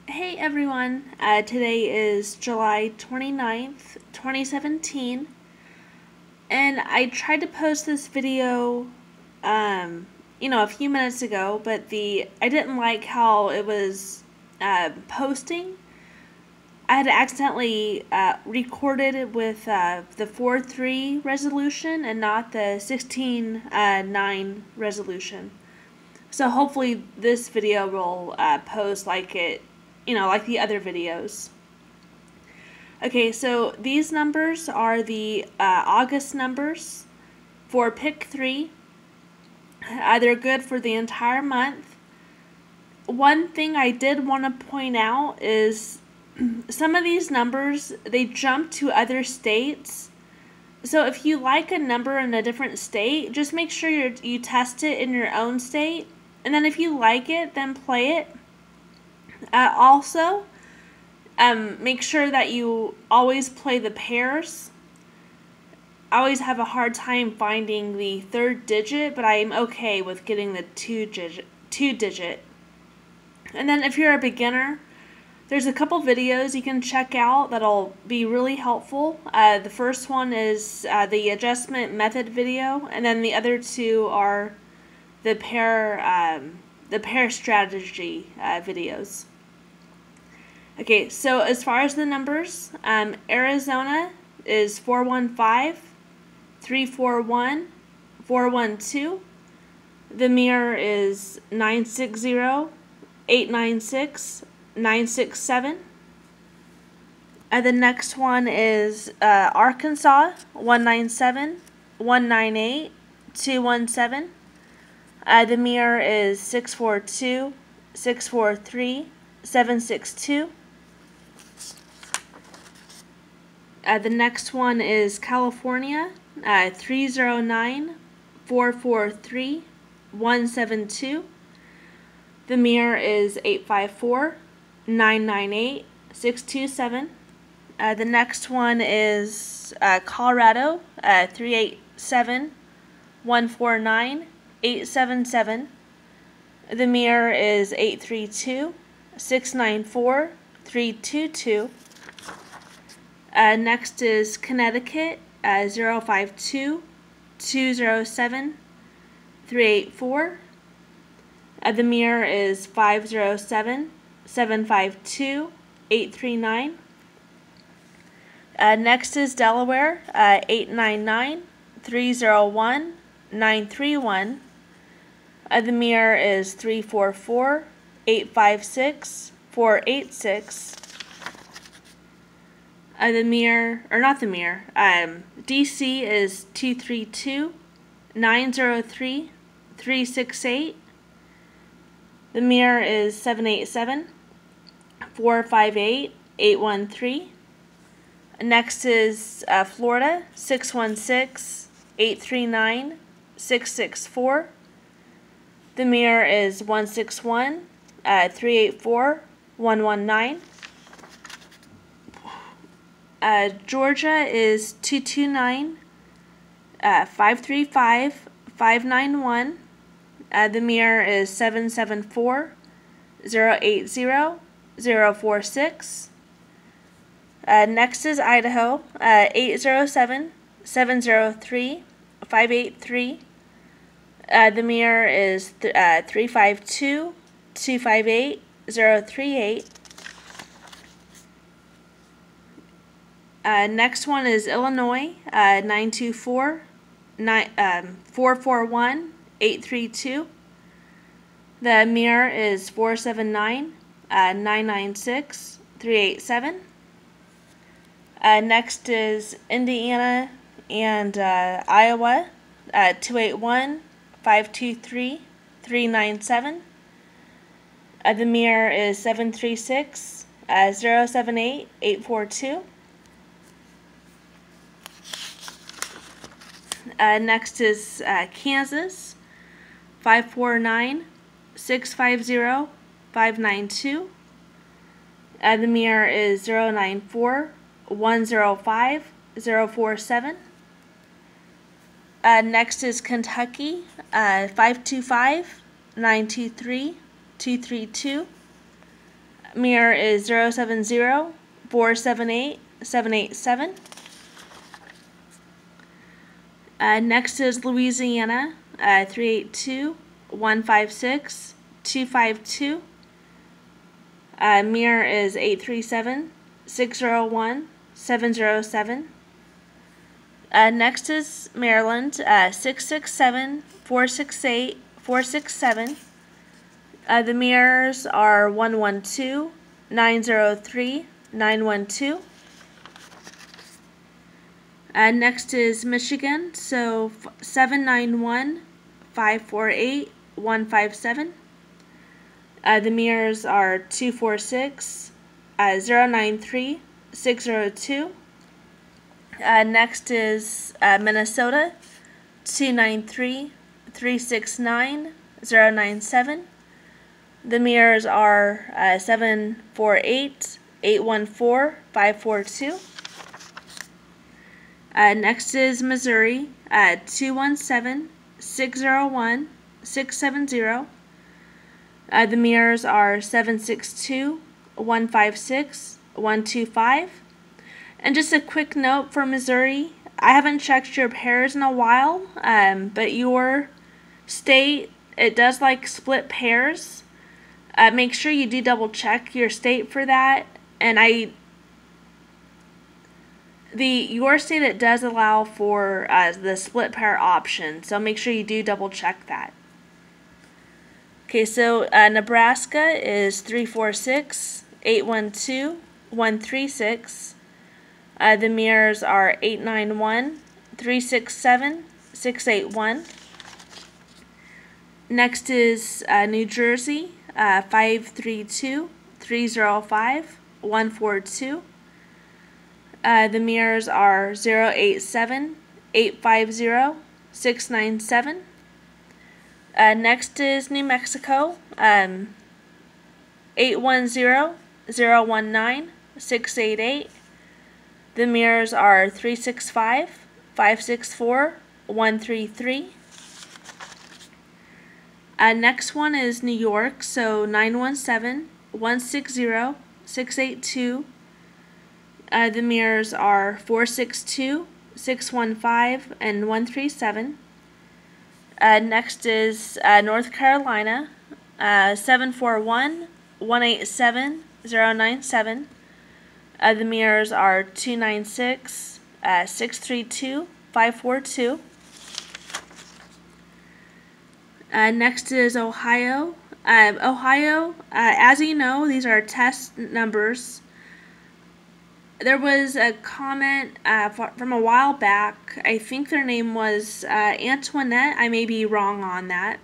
Hey everyone, today is July 29th, 2017, and I tried to post this video, a few minutes ago, but I didn't like how it was posting. I had accidentally recorded it with the 4.3 resolution and not the 16.9 resolution. So hopefully this video will post like like the other videos. Okay, so these numbers are the August numbers for pick 3. They're good for the entire month. One thing I did want to point out is some of these numbers, they jump to other states. So if you like a number in a different state, just make sure you test it in your own state. And then if you like it, then play it. Also, make sure that you always play the pairs. I always have a hard time finding the third digit, but I am okay with getting the two digit. And then if you're a beginner, there's a couple videos you can check out that'll be really helpful. The first one is the adjustment method video, and then the other two are the pair strategy videos. Okay, so as far as the numbers, Arizona is 415, 341, 412. The mirror is 960, 896, 967. The next one is Arkansas, 197, 198, 217. The mirror is 642, 643, 762. The next one is California, 309, 443, 172. The mirror is 854, 998, 627. The next one is Colorado, 387, 149, 877. The mirror is 832, 694, 322. Next is Connecticut, 052, 207, 384. The mirror is 507, 752, 839. Next is Delaware, 899, 301, 931. The mirror is 344, 856, 486. DC is 232, 903, 368. The mirror is 787, 458, 813. Next is Florida, 616, 839, 664. The mirror is 161, 384, 119. Georgia is 229, 535, 591. The mirror is 774, 080, 046. Next is Idaho, 807, 703, 583. The mirror is 352, 258, 038. Next one is Illinois, 924, 441, 832. The mirror is 479, 996, 387. Next is Indiana and Iowa, 281, 523, 397. The mirror is 736, 078, 842. Next is Kansas, 549, 650, 592. The mirror is 094, 105, 047. Next is Kentucky, 525, 923, 232. mirror is 070-478-787. Next is Louisiana, 382-156-252. Mirror is 837-601-707. Next is Maryland, 667-468-467. The mirrors are 112-903-912. Next is Michigan, so 791-548-157. The mirrors are 246-093-602. Next is Minnesota, 293-369-097. The mirrors are 748-814-542. Next is Missouri, 217-601-670. The mirrors are 762-156-125. And just a quick note for Missouri, I haven't checked your pairs in a while, but your state, it does like split pairs. Make sure you do double check your state for that. And your state, it does allow for the split pair option, so make sure you do double check that. Okay, so Nebraska is 346-812-136. The mirrors are 891-367-681. Next is New Jersey, 532-305-142. The mirrors are 087-850-697. Next is New Mexico, 810-019-688. The mirrors are 365-564-133. Next one is New York, so 917-160-682. The mirrors are 462-615 and 137. Next is North Carolina, 741-187-097. The mirrors are 296-632-542. Next is Ohio. Ohio, as you know, these are test numbers. There was a comment from a while back. I think their name was Antoinette. I may be wrong on that.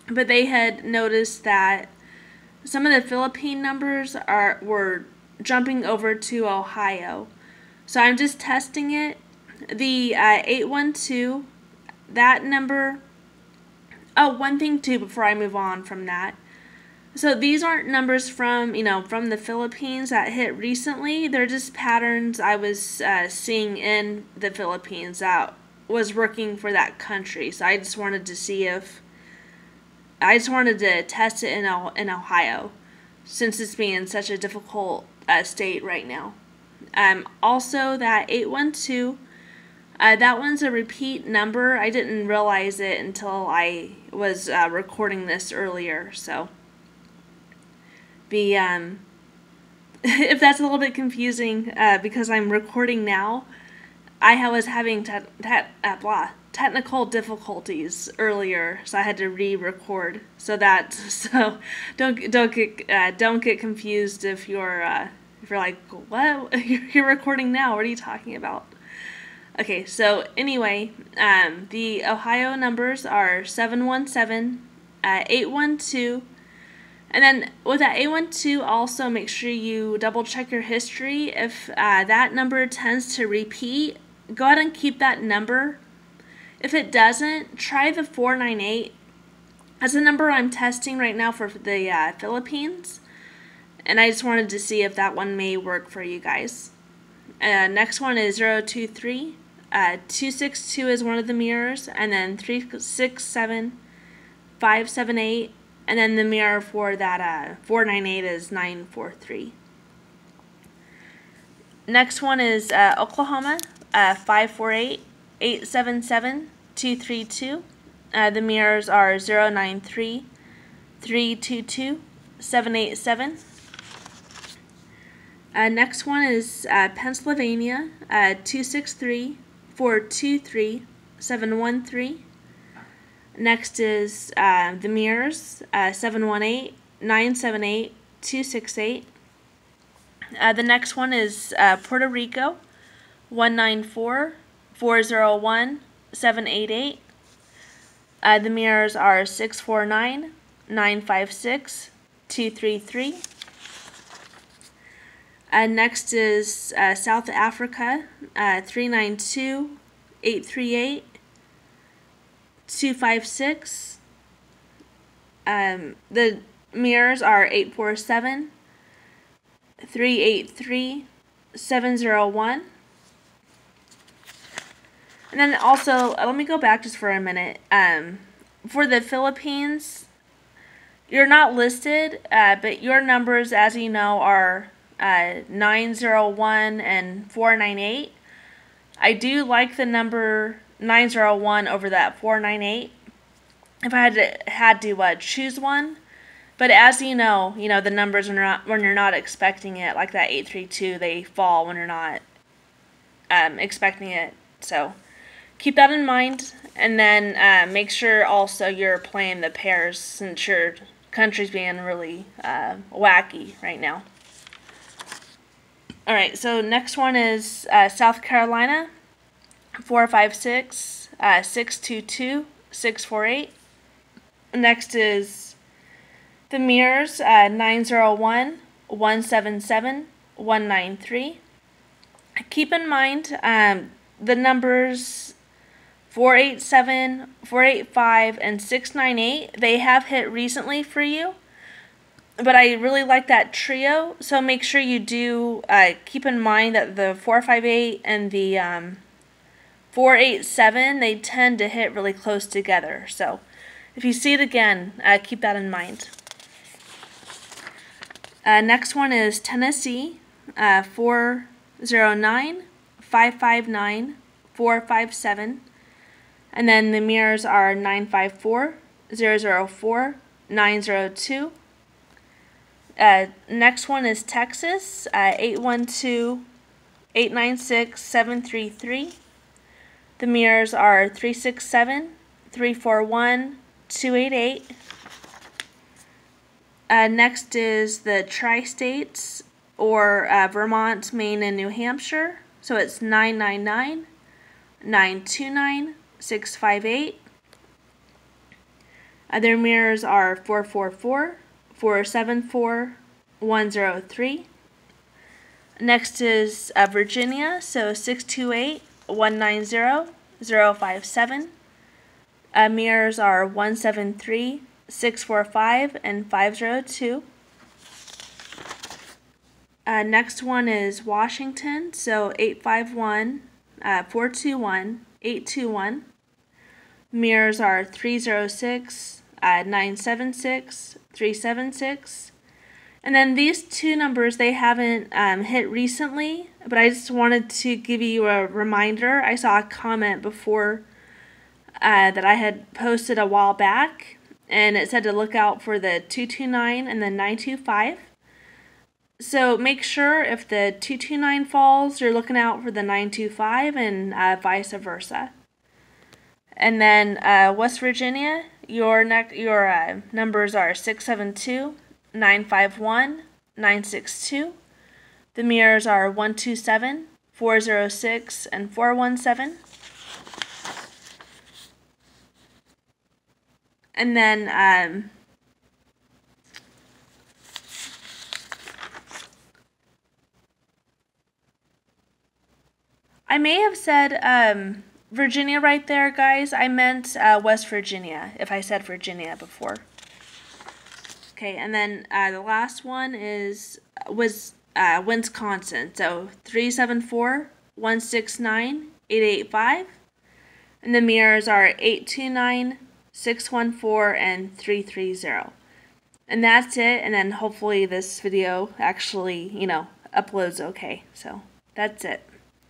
But they had noticed that some of the Philippine numbers were jumping over to Ohio. So I'm just testing it. The 812, that number. Oh, one thing too before I move on from that. So these aren't numbers from, from the Philippines that hit recently. They're just patterns I was seeing in the Philippines that was working for that country. So I just wanted to see I just wanted to test it in Ohio, since it's being such a difficult state right now. Also, that 812, that one's a repeat number. I didn't realize it until I was recording this earlier, so if that's a little bit confusing because I'm recording now, I was having technical difficulties earlier, so I had to re-record. So don't get confused if you're like, what? You're recording now? What are you talking about? Okay, so anyway, the Ohio numbers are 717-812. And then with that 812, also make sure you double check your history. If that number tends to repeat, go ahead and keep that number. If it doesn't, try the 498. That's the number I'm testing right now for the Philippines. And I just wanted to see if that one may work for you guys. Next one is 023. 262 is one of the mirrors. And then 367, 578, And then the mirror for that 498 is 943. Next one is Oklahoma, 548-877-232. The mirrors are 093, 322, 787. Next one is Pennsylvania, 263, 423, 713. Next is the mirrors, 718, 978, 268. The next one is Puerto Rico, 194, 401, 788. The mirrors are 649, 956, 233. Next is South Africa, 392, 838, 256. The mirrors are 847, 383, 701. And then also, let me go back just for a minute. For the Philippines, you're not listed, but your numbers, as you know, are 901 and 498. I do like the number 901 over that 498 if I had to choose one. But as you know, the numbers are not, when you're not expecting it, like that 832, they fall when you're not expecting it. So keep that in mind, and then make sure also you're playing the pairs, since your country's being really wacky right now. Alright, so next one is South Carolina, 456, 622, 648. Next is the mirrors, 901, 177, 193. Keep in mind the numbers 487, 485, and 698, they have hit recently for you. But I really like that trio, so make sure you do keep in mind that the 458 and the 487, they tend to hit really close together. So if you see it again, keep that in mind. Next one is Tennessee, 409, 559, 457. And then the mirrors are 954, 004, 902. Next one is Texas, 812, 896, 733. The mirrors are 367, 341, 288. Next is the Tri-States, or Vermont, Maine, and New Hampshire. So it's 999, 929, 658. Their mirrors are 444, 474, 103. Next is Virginia, so 628, 190, 057. Mirrors are 173, 645, and 502. Next one is Washington, so 851, 421, 821. Mirrors are 306, 976, 376. And then these two numbers, they haven't hit recently, but I just wanted to give you a reminder. I saw a comment before that I had posted a while back, and it said to look out for the 229 and the 925. So make sure if the 229 falls, you're looking out for the 925, and vice versa. And then West Virginia, your numbers are 672, 951, 962. The mirrors are 127, 406, and 417. And then I may have said Virginia right there, guys. I meant West Virginia, if I said Virginia before. Okay, and then the last one was Wisconsin. So 374, 169, 885. And the mirrors are 829, 614, and 330. And that's it, and then hopefully this video actually, uploads okay. So, that's it.